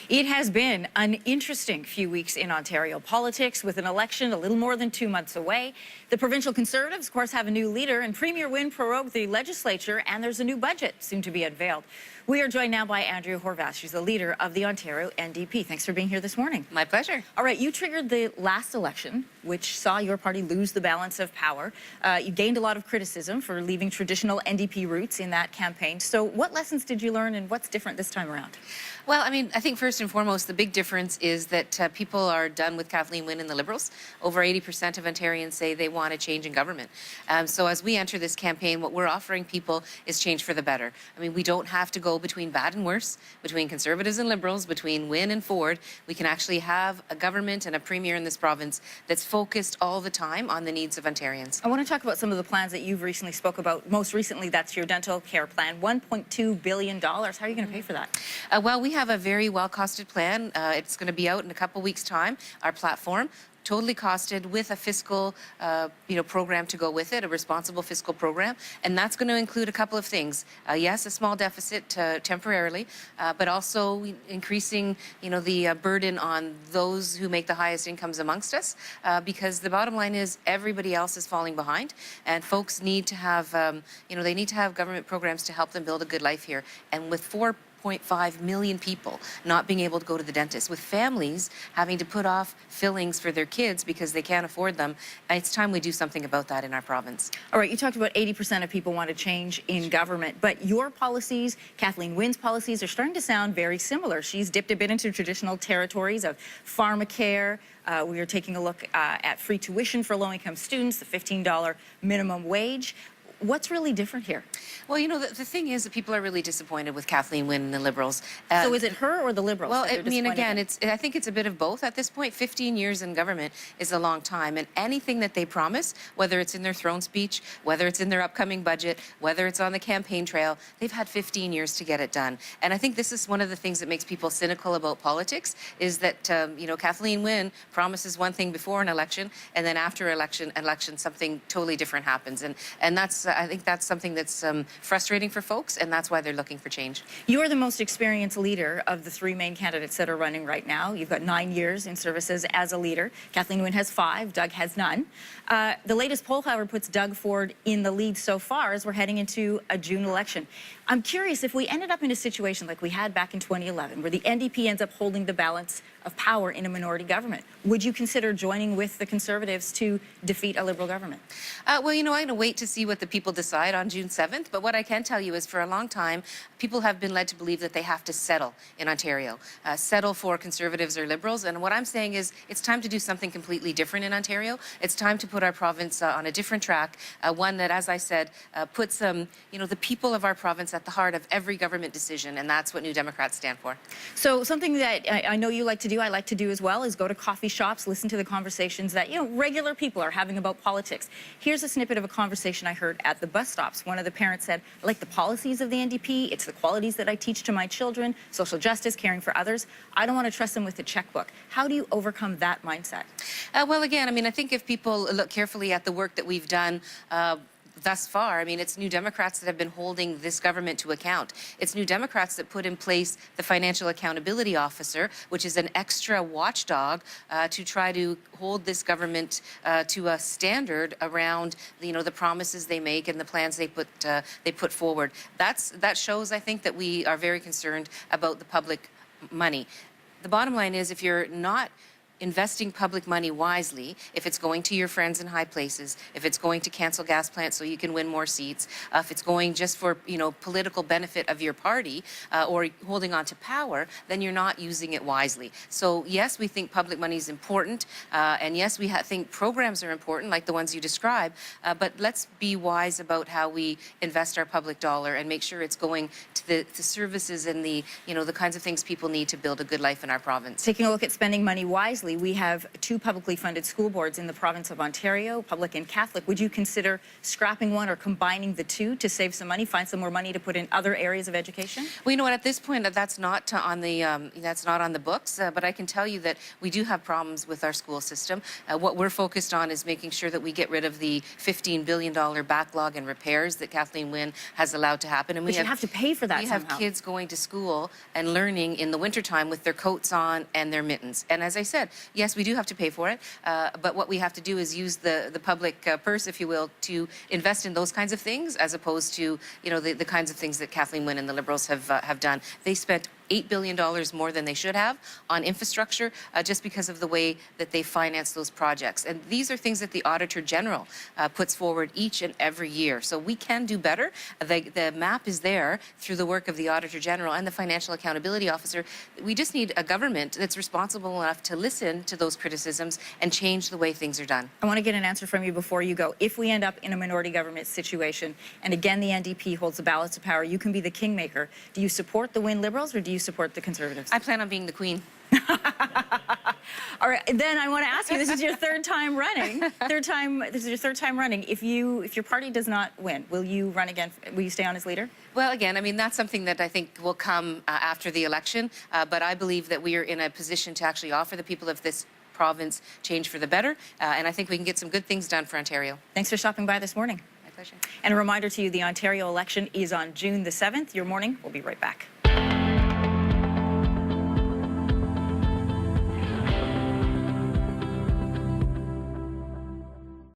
It has been an interesting few weeks in Ontario politics, with an election a little more than 2 months away. The provincial Conservatives, of course, have a new leader, and Premier Wynne prorogued the legislature, and there's a new budget soon to be unveiled. We are joined now by Andrea Horwath. She's the leader of the Ontario NDP. Thanks for being here this morning. My pleasure. All right, you triggered the last election, which saw your party lose the balance of power. You gained a lot of criticism for leaving traditional NDP roots in that campaign. So what lessons did you learn, and what's different this time around? Well, I mean, I think first and foremost, the big difference is that people are done with Kathleen Wynne and the Liberals. Over 80% of Ontarians say they want a change in government. So as we enter this campaign, what we're offering people is change for the better. I mean, we don't have to go between bad and worse, between Conservatives and Liberals, between Wynne and Ford. We can actually have a government and a premier in this province that's focused all the time on the needs of Ontarians. I want to talk about some of the plans that you've recently spoke about. Most recently, that's your dental care plan, $1.2 billion. How are you going to pay for that? Well, we have a very well-costed plan. It's going to be out in a couple weeks' time, our platform. Totally costed, with a fiscal, program to go with it, a responsible fiscal program, and that's going to include a couple of things. Yes, a small deficit temporarily, but also increasing, the burden on those who make the highest incomes amongst us, because the bottom line is everybody else is falling behind, and folks need to have, they need to have government programs to help them build a good life here. And with 4.5 million people not being able to go to the dentist, with families having to put off fillings for their kids because they can't afford them, it's time we do something about that in our province. All right, you talked about 80% of people want to change in government, but your policies, Kathleen Wynne's policies, are starting to sound very similar. She's dipped a bit into traditional territories of pharmacare. We are taking a look at free tuition for low-income students, the $15 minimum wage. What's really different here? Well, the thing is that people are really disappointed with Kathleen Wynne and the Liberals. So is it her or the Liberals? Well, I mean, again, I think it's a bit of both at this point. 15 years in government is a long time, and anything that they promise, whether it's in their throne speech, whether it's in their upcoming budget, whether it's on the campaign trail, they've had 15 years to get it done. And I think this is one of the things that makes people cynical about politics, is that, Kathleen Wynne promises one thing before an election, and then after election, something totally different happens. And I think that's something that's frustrating for folks, and that's why they're looking for change. You're the most experienced leader of the three main candidates that are running right now. You've got 9 years in services as a leader. Kathleen Wynne has 5, Doug has none. The latest poll, however, puts Doug Ford in the lead so far as we're heading into a June election. I'm curious, if we ended up in a situation like we had back in 2011, where the NDP ends up holding the balance of power in a minority government, would you consider joining with the Conservatives to defeat a Liberal government? Well, I'm going to wait to see what the people decide on June 7th, but what I can tell you is for a long time, people have been led to believe that they have to settle in Ontario, settle for Conservatives or Liberals, and what I'm saying is it's time to do something completely different in Ontario. It's time to put our province on a different track, one that, as I said, puts the people of our province at the heart of every government decision, and that's what New Democrats stand for. So something that I know you like to do, I like to do as well, is go to coffee shops, listen to the conversations that, regular people are having about politics. Here's a snippet of a conversation I heard at the bus stops. One of the parents said, I like the policies of the NDP. It's the qualities that I teach to my children, social justice, caring for others. I don't want to trust them with the checkbook. How do you overcome that mindset? Well, again, I think if people look carefully at the work that we've done thus far, it's New Democrats that have been holding this government to account. It's New Democrats that put in place the Financial Accountability Officer, which is an extra watchdog to try to hold this government to a standard around the promises they make and the plans they put forward. That shows, I think, that we are very concerned about the public money. The bottom line is, if you're not investing public money wisely, if it's going to your friends in high places, if it's going to cancel gas plants so you can win more seats, if it's going just for political benefit of your party or holding on to power, then you're not using it wisely. So yes, we think public money is important, and yes, we think programs are important, like the ones you describe, but let's be wise about how we invest our public dollar and make sure it's going to the services and the kinds of things people need to build a good life in our province. Taking a look at spending money wisely, fundamentally, we have 2 publicly funded school boards in the province of Ontario, public and Catholic. Would you consider scrapping one or combining the 2 to save some money, find some more money to put in other areas of education? Well, you know what? At this point, that's not on the books. But I can tell you that we do have problems with our school system. What we're focused on is making sure that we get rid of the $15 billion backlog in repairs that Kathleen Wynne has allowed to happen. And But you have to pay for that We somehow. have kids going to school and learning in the wintertime with their coats on and their mittens. And as I said, yes, we do have to pay for it. But what we have to do is use the public purse, if you will, to invest in those kinds of things, as opposed to, you know, the kinds of things that Kathleen Wynne and the Liberals have done. They spent $8 billion more than they should have on infrastructure just because of the way that they finance those projects. And these are things that the Auditor General puts forward each and every year. So we can do better. The map is there through the work of the Auditor General and the Financial Accountability Officer. We just need a government that's responsible enough to listen to those criticisms and change the way things are done. I want to get an answer from you before you go. If we end up in a minority government situation, and again the NDP holds the balance of power, you can be the kingmaker. Do you support the Wynne Liberals or do you support the Conservatives? I plan on being the Queen. All right, then I want to ask you, this is your 3rd time running. This is your 3rd time running. If your party does not win, will you run again? Will you stay on as leader? Well, again, I mean, that's something that I think will come after the election. But I believe that we are in a position to actually offer the people of this province change for the better. And I think we can get some good things done for Ontario. Thanks for stopping by this morning. My pleasure. And a reminder to you, the Ontario election is on June the 7th. Your morning, we'll be right back.